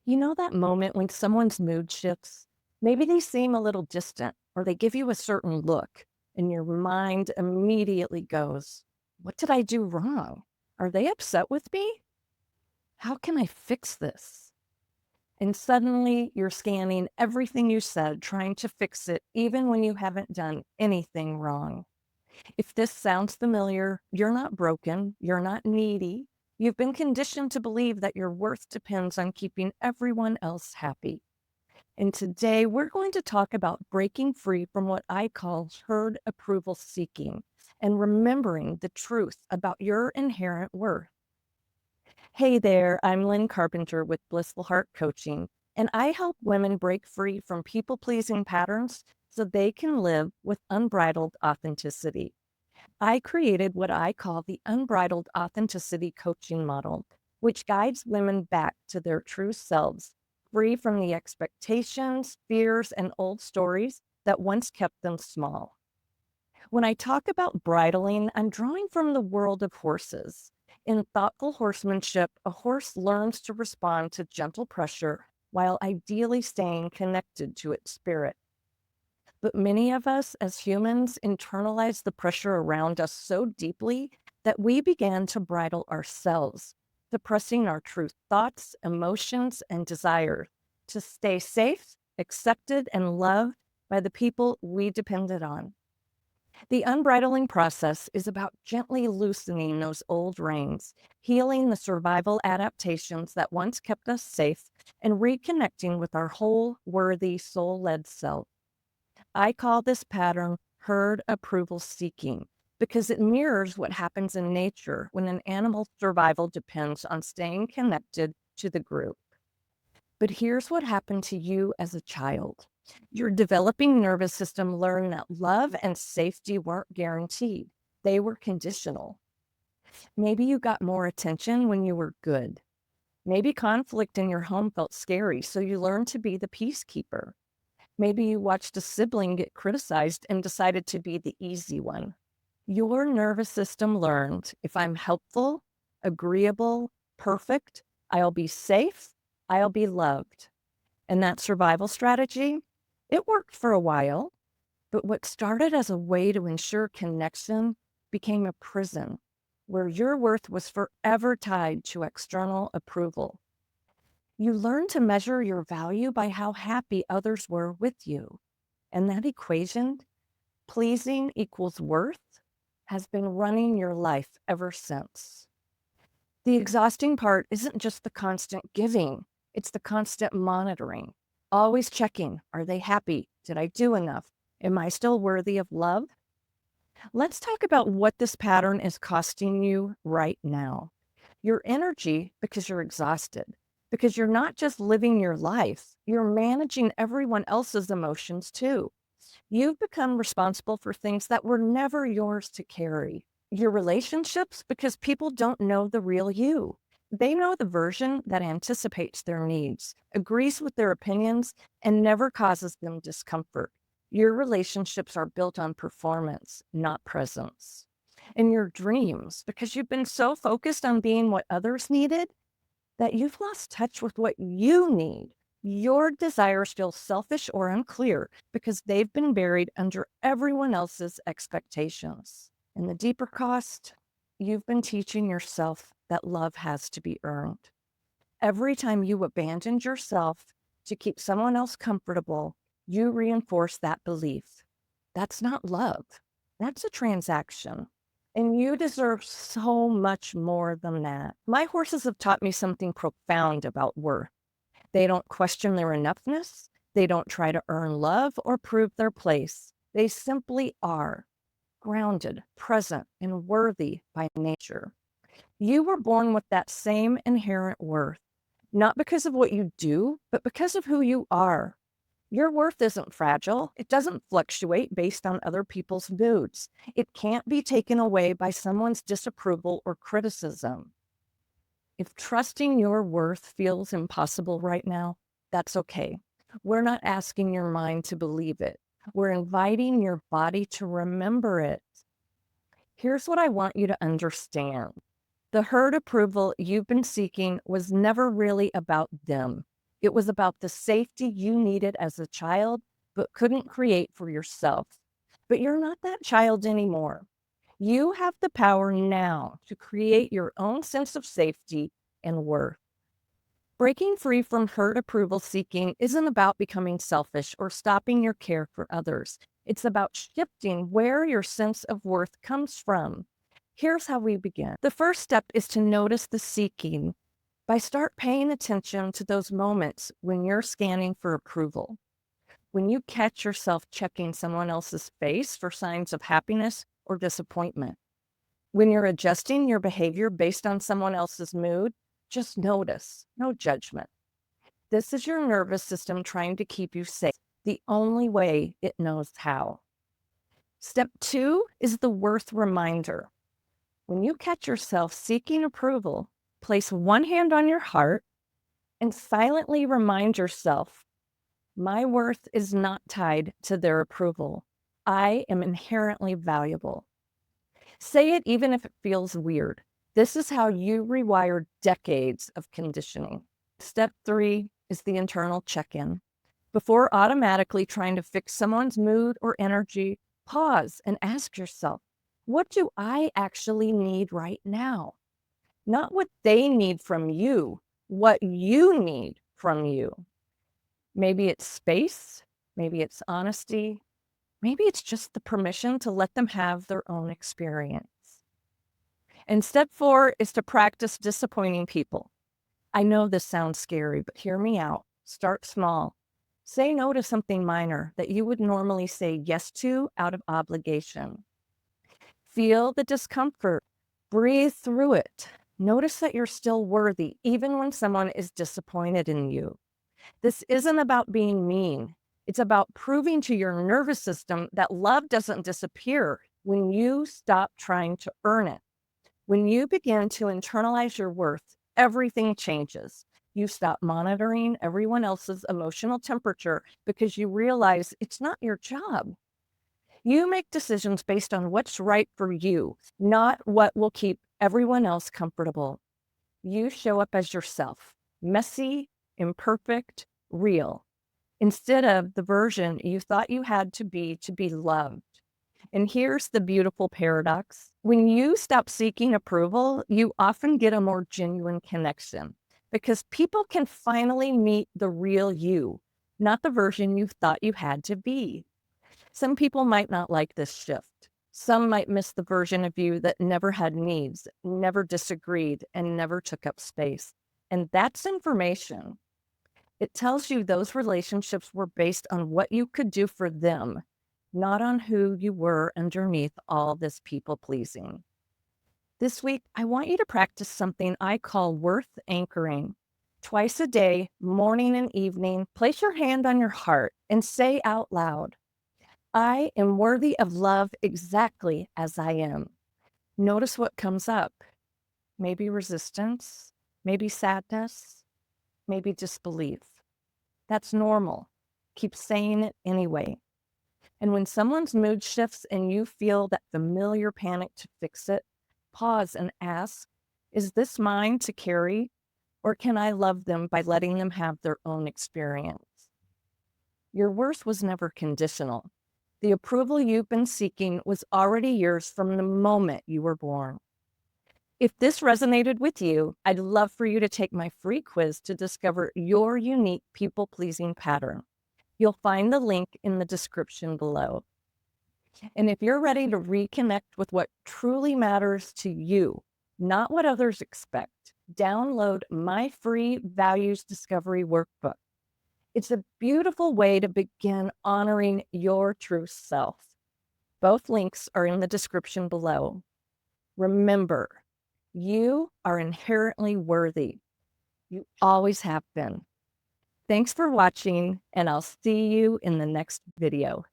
You know that moment when someone's mood shifts? Maybe they seem a little distant or they give you a certain look, and your mind immediately goes, "What did I do wrong? Are they upset with me? How can I fix this?" And suddenly you're scanning everything you said, trying to fix it, even when you haven't done anything wrong. If this sounds familiar, you're not broken, you're not needy. You've been conditioned to believe that your worth depends on keeping everyone else happy. And today we're going to talk about breaking free from what I call herd approval seeking and remembering the truth about your inherent worth. Hey there, I'm Lynn Carpenter with Blissful Heart Coaching, and I help women break free from people pleasing patterns so they can live with unbridled authenticity. I created what I call the Unbridled Authenticity Coaching Model, which guides women back to their true selves, free from the expectations, fears, and old stories that once kept them small. When I talk about bridling, I'm drawing from the world of horses. In thoughtful horsemanship, a horse learns to respond to gentle pressure while ideally staying connected to its spirit. But many of us as humans internalize the pressure around us so deeply that we began to bridle ourselves, suppressing our true thoughts, emotions, and desires to stay safe, accepted, and loved by the people we depended on. The unbridling process is about gently loosening those old reins, healing the survival adaptations that once kept us safe, and reconnecting with our whole, worthy, soul led self. I call this pattern herd approval seeking because it mirrors what happens in nature when an animal's survival depends on staying connected to the group. But here's what happened to you as a child. Your developing nervous system learned that love and safety weren't guaranteed, they were conditional. Maybe you got more attention when you were good. Maybe conflict in your home felt scary, so you learned to be the peacekeeper. Maybe you watched a sibling get criticized and decided to be the easy one. Your nervous system learned if I'm helpful, agreeable, perfect, I'll be safe, I'll be loved. And that survival strategy, it worked for a while, but what started as a way to ensure connection became a prison where your worth was forever tied to external approval. You learn to measure your value by how happy others were with you. And that equation, pleasing equals worth, has been running your life ever since. The exhausting part isn't just the constant giving, it's the constant monitoring. Always checking, are they happy? Did I do enough? Am I still worthy of love? Let's talk about what this pattern is costing you right now. Your energy, because you're exhausted, because you're not just living your life, you're managing everyone else's emotions too. You've become responsible for things that were never yours to carry. Your relationships, because people don't know the real you. They know the version that anticipates their needs, agrees with their opinions, and never causes them discomfort. Your relationships are built on performance, not presence. And your dreams, because you've been so focused on being what others needed that you've lost touch with what you need. Your desires feel selfish or unclear because they've been buried under everyone else's expectations. And the deeper cost, you've been teaching yourself that love has to be earned. Every time you abandoned yourself to keep someone else comfortable, you reinforce that belief. That's not love. That's a transaction. And you deserve so much more than that. My horses have taught me something profound about worth. They don't question their enoughness. They don't try to earn love or prove their place. They simply are grounded, present, and worthy by nature. You were born with that same inherent worth, not because of what you do, but because of who you are. Your worth isn't fragile. It doesn't fluctuate based on other people's moods. It can't be taken away by someone's disapproval or criticism. If trusting your worth feels impossible right now, that's okay. We're not asking your mind to believe it. We're inviting your body to remember it. Here's what I want you to understand. The herd approval you've been seeking was never really about them. It was about the safety you needed as a child, but couldn't create for yourself. But you're not that child anymore. You have the power now to create your own sense of safety and worth. Breaking free from hurt approval seeking isn't about becoming selfish or stopping your care for others. It's about shifting where your sense of worth comes from. Here's how we begin. The first step is to notice the seeking by start paying attention to those moments when you're scanning for approval. When you catch yourself checking someone else's face for signs of happiness or disappointment. When you're adjusting your behavior based on someone else's mood, just notice, no judgment. This is your nervous system trying to keep you safe, the only way it knows how. Step 2 is the worth reminder. When you catch yourself seeking approval, place one hand on your heart and silently remind yourself, my worth is not tied to their approval. I am inherently valuable. Say it even if it feels weird. This is how you rewired decades of conditioning. Step 3 is the internal check-in. Before automatically trying to fix someone's mood or energy, pause and ask yourself, what do I actually need right now? Not what they need from you, what you need from you. Maybe it's space, maybe it's honesty, maybe it's just the permission to let them have their own experience. And step 4 is to practice disappointing people. I know this sounds scary, but hear me out. Start small. Say no to something minor that you would normally say yes to out of obligation. Feel the discomfort. Breathe through it. Notice that you're still worthy, even when someone is disappointed in you. This isn't about being mean. It's about proving to your nervous system that love doesn't disappear when you stop trying to earn it. When you begin to internalize your worth, everything changes. You stop monitoring everyone else's emotional temperature because you realize it's not your job. You make decisions based on what's right for you, not what will keep everyone else comfortable. You show up as yourself, messy, imperfect, real, instead of the version you thought you had to be loved. And here's the beautiful paradox. When you stop seeking approval, you often get a more genuine connection because people can finally meet the real you, not the version you thought you had to be. Some people might not like this shift. Some might miss the version of you that never had needs, never disagreed, and never took up space. And that's information. It tells you those relationships were based on what you could do for them, not on who you were underneath all this people pleasing. This week, I want you to practice something I call worth anchoring. Twice a day, morning and evening, place your hand on your heart and say out loud, I am worthy of love exactly as I am. Notice what comes up. Maybe resistance, maybe sadness, maybe disbelief. That's normal. Keep saying it anyway. And when someone's mood shifts and you feel that familiar panic to fix it, pause and ask, is this mine to carry, or can I love them by letting them have their own experience? Your worth was never conditional. The approval you've been seeking was already yours from the moment you were born. If this resonated with you, I'd love for you to take my free quiz to discover your unique people-pleasing pattern. You'll find the link in the description below. And if you're ready to reconnect with what truly matters to you, not what others expect, download my free Values Discovery Workbook. It's a beautiful way to begin honoring your true self. Both links are in the description below. Remember, you are inherently worthy. You always have been. Thanks for watching, and I'll see you in the next video.